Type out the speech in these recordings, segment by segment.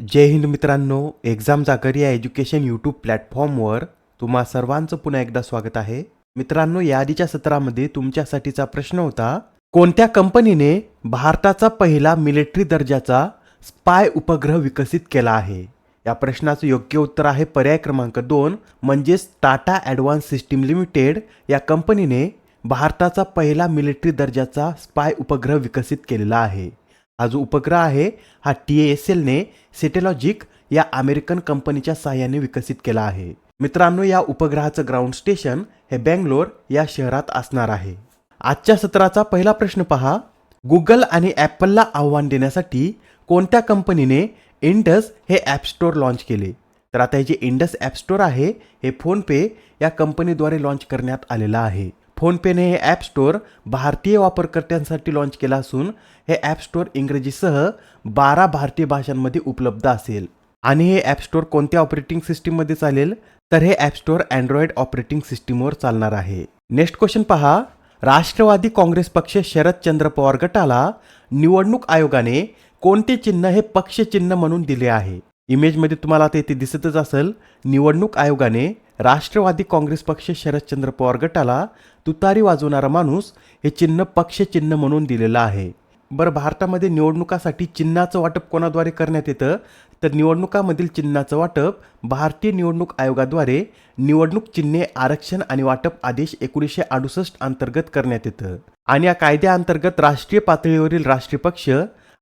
जय हिंद मित्रांनो, एक्झाम जागर या एज्युकेशन यूट्यूब प्लॅटफॉर्मवर तुम्हा सर्वांचं पुन्हा एकदा स्वागत आहे. मित्रांनो, या आधीच्या सत्रामध्ये तुमच्यासाठीचा प्रश्न होता, कोणत्या कंपनीने भारताचा पहिला मिलिटरी दर्जाचा स्पाय उपग्रह विकसित केला आहे? या प्रश्नाचं योग्य उत्तर आहे पर्याय क्रमांक 2 म्हणजेच टाटा ॲडव्हान्स सिस्टीम लिमिटेड या कंपनीने भारताचा पहिला मिलिटरी दर्जाचा स्पाय उपग्रह विकसित केलेला आहे. हा जो उपग्रह आहे हा TASLने सेटेलॉजिक या अमेरिकन कंपनीच्या सहाय्याने विकसित केला आहे. मित्रांनो, या उपग्रहाचं ग्राउंड स्टेशन हे बेंगलोर या शहरात असणार आहे. आजच्या सत्राचा पहिला प्रश्न पहा. गुगल आणि ॲपलला आव्हान देण्यासाठी कोणत्या कंपनीने इंडस हे ॲप स्टोअर लॉन्च केले? तर आता हे जे इंडस ॲप स्टोअर आहे हे फोनपे या कंपनीद्वारे लॉन्च करण्यात आलेलं आहे. फोनपेने हे ॲप स्टोअर भारतीय वापरकर्त्यांसाठी लॉन्च केलं असून हे ॲप स्टोअर इंग्रजीसह 12 भारतीय भाषांमध्ये उपलब्ध असेल. आणि हे ॲप स्टोअर कोणत्या ऑपरेटिंग सिस्टीममध्ये चालेल? तर हे ॲप स्टोअर अँड्रॉइड ऑपरेटिंग सिस्टीमवर चालणार आहे. नेक्स्ट क्वेश्चन पहा. राष्ट्रवादी काँग्रेस पक्ष शरदचंद्र पवार गटाला निवडणूक आयोगाने कोणते चिन्ह हे पक्ष चिन्ह म्हणून दिले आहे? इमेजमध्ये तुम्हाला आता इथे दिसतच असेल. निवडणूक आयोगाने राष्ट्रवादी काँग्रेस पक्ष शरदचंद्र पवार गटाला तुतारी वाजवणारा माणूस हे चिन्ह पक्ष चिन्ह म्हणून दिलेलं आहे. बरं, भारतामध्ये निवडणुकासाठी चिन्हाचं वाटप कोणाद्वारे करण्यात येतं? तर निवडणुकामधील चिन्हाचं वाटप भारतीय निवडणूक आयोगाद्वारे निवडणूक चिन्हे आरक्षण आणि वाटप आदेश 1968 अंतर्गत करण्यात येतं. आणि या कायद्याअंतर्गत राष्ट्रीय पातळीवरील राष्ट्रीय पक्ष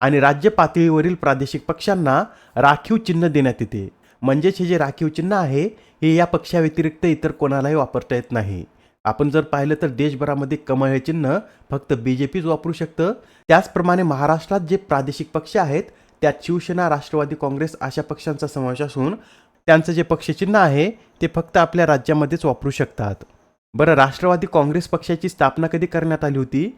आणि राज्य पातळीवरील प्रादेशिक पक्षांना राखीव चिन्ह देण्यात येते. म्हणजेच हे जे राखीव चिन्ह आहे हे या पक्षाव्यतिरिक्त इतर कोणालाही वापरता येत नाही. आपण जर पाहिलं तर देशभरामध्ये कमळ हे चिन्ह फक्त BJPच वापरू शकतं. त्याचप्रमाणे महाराष्ट्रात जे प्रादेशिक पक्ष आहेत त्यात शिवसेना, राष्ट्रवादी काँग्रेस अशा पक्षांचा समावेश असून त्यांचं जे पक्षचिन्ह आहे ते फक्त आपल्या राज्यामध्येच वापरू शकतात. बरं, राष्ट्रवादी काँग्रेस पक्षाची स्थापना कधी करण्यात आली होती?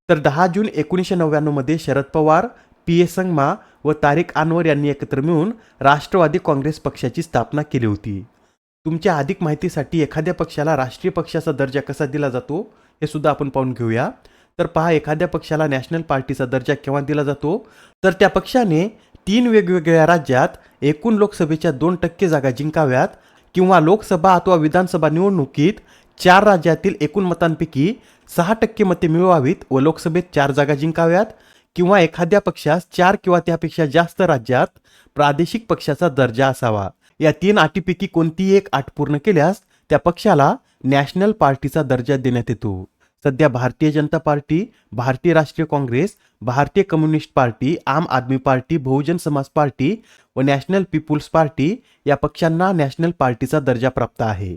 तर 10 जून 1999 मध्ये शरद पवार, PA संगमा व तारिक अनवर यांनी एकत्र मिळून राष्ट्रवादी काँग्रेस पक्षाची स्थापना केली होती. तुमच्या अधिक माहितीसाठी एखाद्या पक्षाला राष्ट्रीय पक्षाचा दर्जा कसा दिला जातो हे सुद्धा आपण पाहून घेऊया. तर पहा, एखाद्या पक्षाला नॅशनल पार्टीचा दर्जा केव्हा दिला जातो? तर त्या पक्षाने 3 वेगवेगळ्या राज्यात एकूण लोकसभेच्या 2% जागा जिंकाव्यात, किंवा लोकसभा अथवा विधानसभा निवडणुकीत 4 राज्यातील एकूण मतांपैकी 6% मते मिळवावीत व लोकसभेत 4 जागा जिंकाव्यात, किंवा एखाद्या पक्षास 4 किंवा त्यापेक्षा जास्त राज्यात प्रादेशिक पक्षाचा दर्जा असावा. या 3 अटीपैकी कोणतीही एक अट पूर्ण केल्यास त्या पक्षाला नॅशनल पार्टीचा दर्जा देण्यात येतो. सध्या भारतीय जनता पार्टी, भारतीय राष्ट्रीय काँग्रेस, भारतीय कम्युनिस्ट पार्टी, आम आदमी पार्टी, बहुजन समाज पार्टी व नॅशनल पीपुल्स पार्टी या पक्षांना नॅशनल पार्टीचा दर्जा प्राप्त आहे.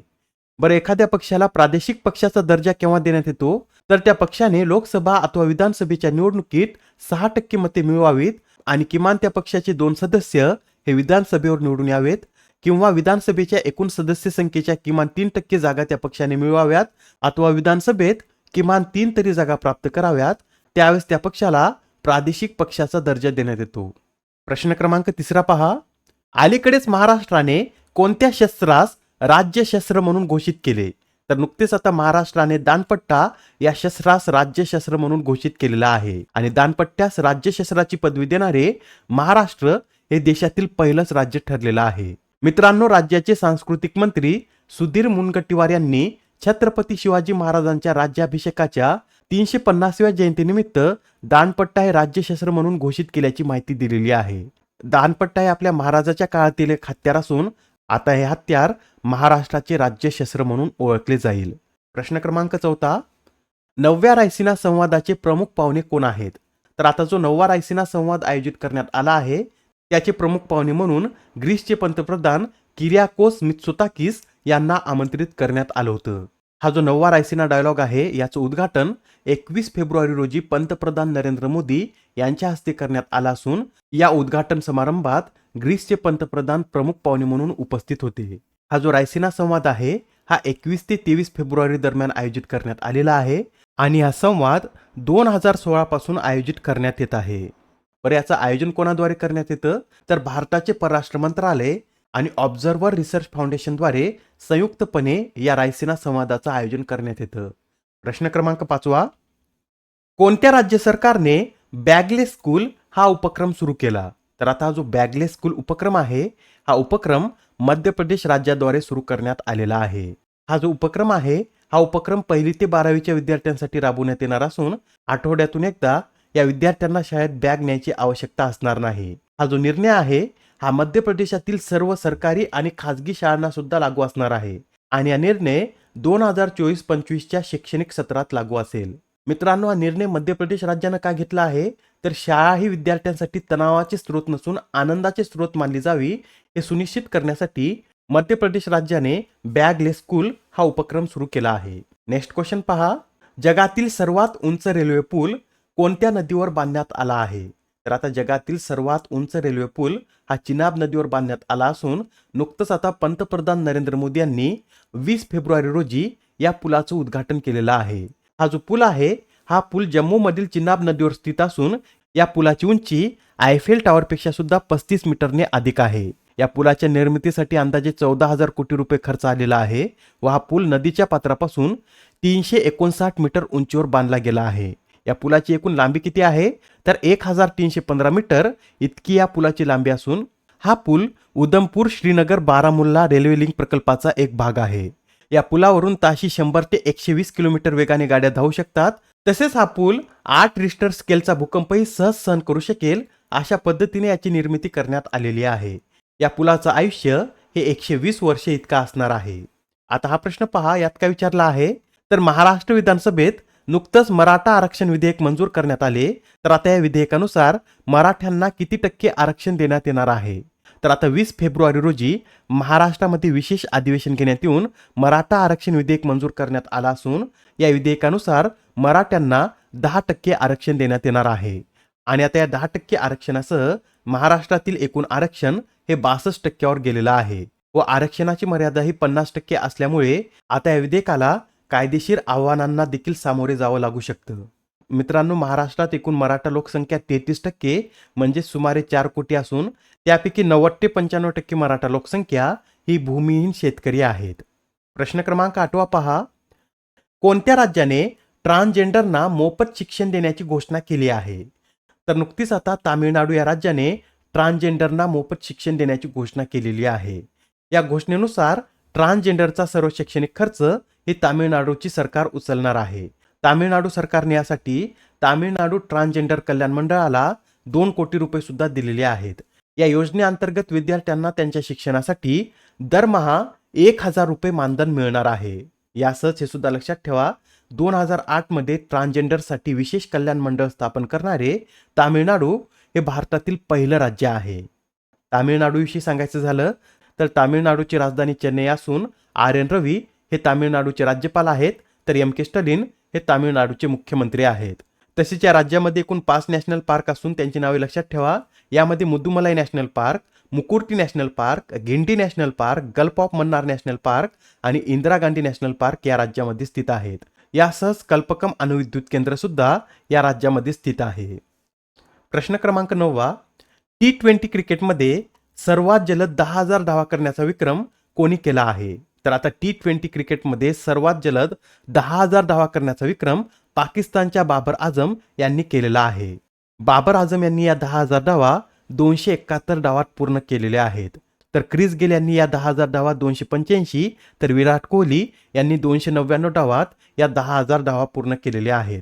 बरं, एखाद्या पक्षाला प्रादेशिक पक्षाचा दर्जा केव्हा देण्यात येतो? तर त्या पक्षाने लोकसभा अथवा विधानसभेच्या निवडणुकीत 6% मते मिळवावीत आणि किमान त्या पक्षाचे 2 सदस्य हे विधानसभेवर निवडून यावेत, किंवा विधानसभेच्या एकूण सदस्य संख्येच्या किमान 3% जागा त्या पक्षाने मिळवाव्यात अथवा विधानसभेत किमान 3 तरी जागा प्राप्त कराव्यात. त्यावेळेस त्या पक्षाला प्रादेशिक पक्षाचा दर्जा देण्यात येतो. प्रश्न क्रमांक 3 पहा. अलीकडेच महाराष्ट्राने कोणत्या शस्त्रास राज्य शस्त्र म्हणून घोषित केले? तर नुकतेच आता महाराष्ट्राने दानपट्टा या शस्त्रास राज्य शस्त्र म्हणून घोषित केलेला आहे. आणि दानपट्ट्यास राज्य शस्त्राची पदवी देणारे महाराष्ट्र हे देशातील पहिलंच राज्य ठरलेलं आहे. मित्रांनो, राज्याचे सांस्कृतिक मंत्री सुधीर मुनगंटीवार यांनी छत्रपती शिवाजी महाराजांच्या राज्याभिषेकाच्या 350व्या जयंतीनिमित्त दानपट्टा हे राज्यशस्त्र म्हणून घोषित केल्याची माहिती दिलेली आहे. दानपट्टा हे आपल्या महाराजाच्या काळातील एक हत्यार असून आता हे हत्यार महाराष्ट्राचे राज्यशस्त्र म्हणून ओळखले जाईल. प्रश्न क्रमांक 4. 9व्या रायसिना संवादाचे प्रमुख पाहुणे कोण आहेत? तर आता जो 9वा रायसिना संवाद आयोजित करण्यात आला आहे त्याचे प्रमुख पाहुणे म्हणून ग्रीसचे पंतप्रधान किरियाकोस मित्सोताकिस यांना आमंत्रित करण्यात आलं होतं. हा जो 9वा रायसिना डायलॉग आहे याचं उद्घाटन 21 फेब्रुवारी रोजी पंतप्रधान नरेंद्र मोदी यांच्या हस्ते करण्यात आला असून या उद्घाटन समारंभात ग्रीसचे पंतप्रधान प्रमुख पाहुणे म्हणून उपस्थित होते. हा जो रायसिना संवाद आहे हा 21 ते 23 फेब्रुवारी दरम्यान आयोजित करण्यात आलेला आहे आणि हा संवाद 2016 पासून आयोजित करण्यात येत आहे. बरं, याचं आयोजन कोणाद्वारे करण्यात येतं? तर भारताचे परराष्ट्र मंत्रालय आणि ऑब्झर्व्हर रिसर्च फाउंडेशनद्वारे संयुक्तपणे या रायसिना संवादाचं आयोजन करण्यात येतं. प्रश्न क्रमांक 5. कोणत्या राज्य सरकारने बॅगलेस स्कूल हा उपक्रम सुरू केला? तर आता हा जो बॅगलेस स्कूल उपक्रम आहे, हा उपक्रम मध्य प्रदेश राज्याद्वारे सुरू करण्यात आलेला आहे. हा जो उपक्रम आहे, हा उपक्रम 1ली ते 12वीच्या विद्यार्थ्यांसाठी राबवण्यात येणार असून आठवड्यातून एकदा या विद्यार्थ्यांना शाळेत बॅग न्यायची आवश्यकता असणार नाही. हा जो निर्णय आहे, हा मध्य प्रदेशातील सर्व सरकारी आणि खाजगी शाळांना सुद्धा लागू असणार आहे आणि हा निर्णय 2024-25च्या शैक्षणिक सत्रात लागू असेल. मित्रांनो, हा निर्णय मध्य प्रदेश राज्यानं का घेतला आहे, तर शाळा ही विद्यार्थ्यांसाठी तणावाचे स्रोत नसून आनंदाचे स्रोत मानली जावी हे सुनिश्चित करण्यासाठी मध्य प्रदेश राज्याने बॅगलेस स्कूल हा उपक्रम सुरू केला आहे. नेक्स्ट क्वेश्चन पहा. जगातील सर्वात उंच रेल्वे पूल कोणत्या नदीवर बांधण्यात आला आहे? तर आता जगातील सर्वात उंच रेल्वे पूल हा चिनाब नदीवर बांधण्यात आला असून नुकतंच आता पंतप्रधान नरेंद्र मोदी यांनी 20 फेब्रुवारी रोजी या पुलाचं उद्घाटन केलेलं आहे. हा जो पूल आहे, हा पूल जम्मूमधील चिनाब नदीवर स्थित असून या पुलाची उंची आयफेल टॉवरपेक्षा सुद्धा 35 मीटरने अधिक आहे. या पुलाच्या निर्मितीसाठी अंदाजे 14,000 कोटी रुपये खर्च आलेला आहे व हा पूल नदीच्या पात्रापासून 359 मीटर उंचीवर बांधला गेला आहे. या पुलाची एकूण लांबी किती आहे, तर 1315 मीटर इतकी या पुलाची लांबी असून हा पूल उधमपूर श्रीनगर बारामुल्ला रेल्वे लिंक प्रकल्पाचा एक भाग आहे. या पुलावरून ताशी 100 ते 120 किलोमीटर वेगाने गाड्या धावू शकतात. तसेच हा पूल 8 रिश्टर स्केलचा भूकंपही सहज सहन करू शकेल अशा पद्धतीने याची निर्मिती करण्यात आलेली आहे. या पुलाचं आयुष्य हे 120 वर्षे इतका असणार आहे. आता हा प्रश्न पहा, यात काय विचारला आहे, तर महाराष्ट्र विधानसभेत नुकतंच मराठा आरक्षण विधेयक मंजूर करण्यात आले. तर आता या विधेयकानुसार मराठ्यांना किती टक्के आरक्षण देण्यात येणार आहे? तर आता 20 फेब्रुवारी रोजी महाराष्ट्रामध्ये विशेष अधिवेशन घेण्यात येऊन मराठा आरक्षण विधेयक मंजूर करण्यात आला असून या विधेयकानुसार मराठ्यांना 10% आरक्षण देण्यात येणार आहे आणि आता या 10% आरक्षणासह महाराष्ट्रातील एकूण आरक्षण हे 62% गेलेलं आहे व आरक्षणाची मर्यादा ही 50% असल्यामुळे आता या विधेयकाला कायदेशीर आव्हानांना देखील सामोरे जावं लागू शकतं. मित्रांनो, महाराष्ट्रात एकूण मराठा लोकसंख्या 33% म्हणजे सुमारे 4 कोटी असून त्यापैकी 90 ते 95% मराठा लोकसंख्या ही भूमिहीन शेतकरी आहेत. प्रश्न क्रमांक 8 पहा. कोणत्या राज्याने ट्रान्सजेंडरना मोफत शिक्षण देण्याची घोषणा केली आहे? तर नुकतीच आता तामिळनाडू या राज्याने ट्रान्सजेंडरना मोफत शिक्षण देण्याची घोषणा केलेली आहे. या घोषणेनुसार ट्रान्सजेंडरचा सर्व शैक्षणिक खर्च हे तामिळनाडूची सरकार उचलणार आहे. तामिळनाडू सरकारने यासाठी तामिळनाडू ट्रान्सजेंडर कल्याण मंडळाला 2 कोटी रुपये सुद्धा दिलेले आहेत. या योजनेअंतर्गत विद्यार्थ्यांना त्यांच्या शिक्षणासाठी दरमहा 1,000 रुपये मानधन मिळणार आहे. यासच हे सुद्धा लक्षात ठेवा, 2008 मध्ये ट्रान्सजेंडरसाठी विशेष कल्याण मंडळ स्थापन करणारे तामिळनाडू हे भारतातील पहिलं राज्य आहे. तामिळनाडूविषयी सांगायचं झालं तर तामिळनाडूची राजधानी चेन्नई असून आर.एन. रवी हे तामिळनाडूचे राज्यपाल आहेत, तर एम.के. स्टॅलिन हे तामिळनाडूचे मुख्यमंत्री आहेत. तसेच या राज्यामध्ये एकूण 5 नॅशनल पार्क असून त्यांची नावे लक्षात ठेवा. यामध्ये Mudumalai national park, Mukurthi national park, Guindy national park, gulf of Mannar national park आणि इंदिरा गांधी नॅशनल पार्क या राज्यामध्ये स्थित आहेत. यासह कल्पकम अणुविद्युत केंद्र सुद्धा या राज्यामध्ये स्थित आहे. प्रश्न क्रमांक 9. T20 क्रिकेटमध्ये सर्वात जलद 10,000 धावा करण्याचा विक्रम कोणी केला आहे? तर आता T20 क्रिकेटमध्ये सर्वात जलद 10,000 धावा करण्याचा विक्रम पाकिस्तानच्या बाबर आझम यांनी केलेला आहे. बाबर आझम यांनी या 10,000 धावा 271 डावात पूर्ण केलेल्या आहेत. तर क्रिस गेल यांनी या 10,000 डावात 285, तर विराट कोहली यांनी 299 डावात या 10,000 धावा पूर्ण केलेल्या आहेत.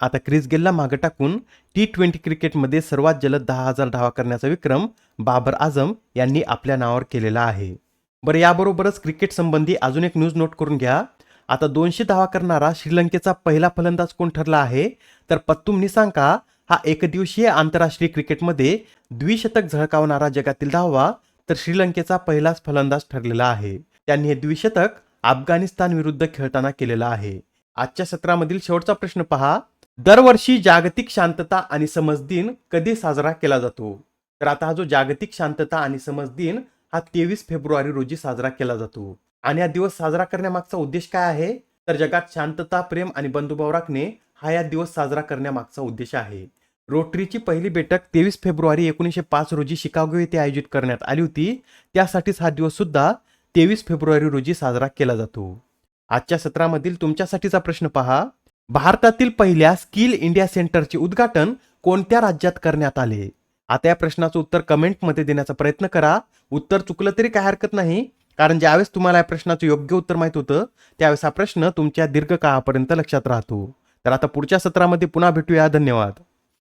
आता क्रिस गेलला मागे टाकून T20 क्रिकेटमध्ये सर्वात जलद 10,000 धावा करण्याचा विक्रम बाबर आझम यांनी आपल्या नावावर केलेला आहे. बरं, याबरोबरच क्रिकेट संबंधी अजून एक न्यूज नोट करून घ्या. आता 200 धावा करणारा श्रीलंकेचा पहिला फलंदाज कोण ठरला आहे? तर पत्तुम निसांका हा एकदिवसीय आंतरराष्ट्रीय क्रिकेटमध्ये द्विशतक झळकावणारा जगातील 10वा तर श्रीलंकेचा पहिलाच फलंदाज ठरलेला आहे. त्यांनी हे द्विशतक अफगाणिस्तान विरुद्ध खेळताना केलेलं आहे. आजच्या सत्रामधील शेवटचा प्रश्न पहा. दरवर्षी जागतिक शांतता आणि समज दिन कधी साजरा केला जातो? तर आता हा जो जागतिक शांतता आणि समज दिन हा 23 फेब्रुवारी रोजी साजरा केला जातो. आणि हा दिवस साजरा करण्यामागचा उद्देश काय आहे? तर जगात शांतता, प्रेम आणि बंधुभाव राखणे हा या दिवस साजरा करण्यामागचा उद्देश आहे. रोटरीची पहिली बैठक 23 फेब्रुवारी 1905 रोजी शिकागो येथे आयोजित करण्यात आली होती. त्यासाठीच हा दिवस सुद्धा 23 फेब्रुवारी रोजी साजरा केला जातो. आजच्या सत्रामधील तुमच्यासाठीचा प्रश्न पहा. भारतातील पहिल्या स्किल इंडिया सेंटरचे उद्घाटन कोणत्या राज्यात करण्यात आले? आता या प्रश्नाचं उत्तर कमेंटमध्ये देण्याचा प्रयत्न करा. उत्तर चुकलं तरी काय हरकत नाही, कारण ज्यावेळेस तुम्हाला या प्रश्नाचं योग्य उत्तर माहित होतं त्यावेळेस हा प्रश्न तुमच्या दीर्घकाळापर्यंत लक्षात राहतो. तर आता पुढच्या सत्रामध्ये पुन्हा भेटूया. धन्यवाद.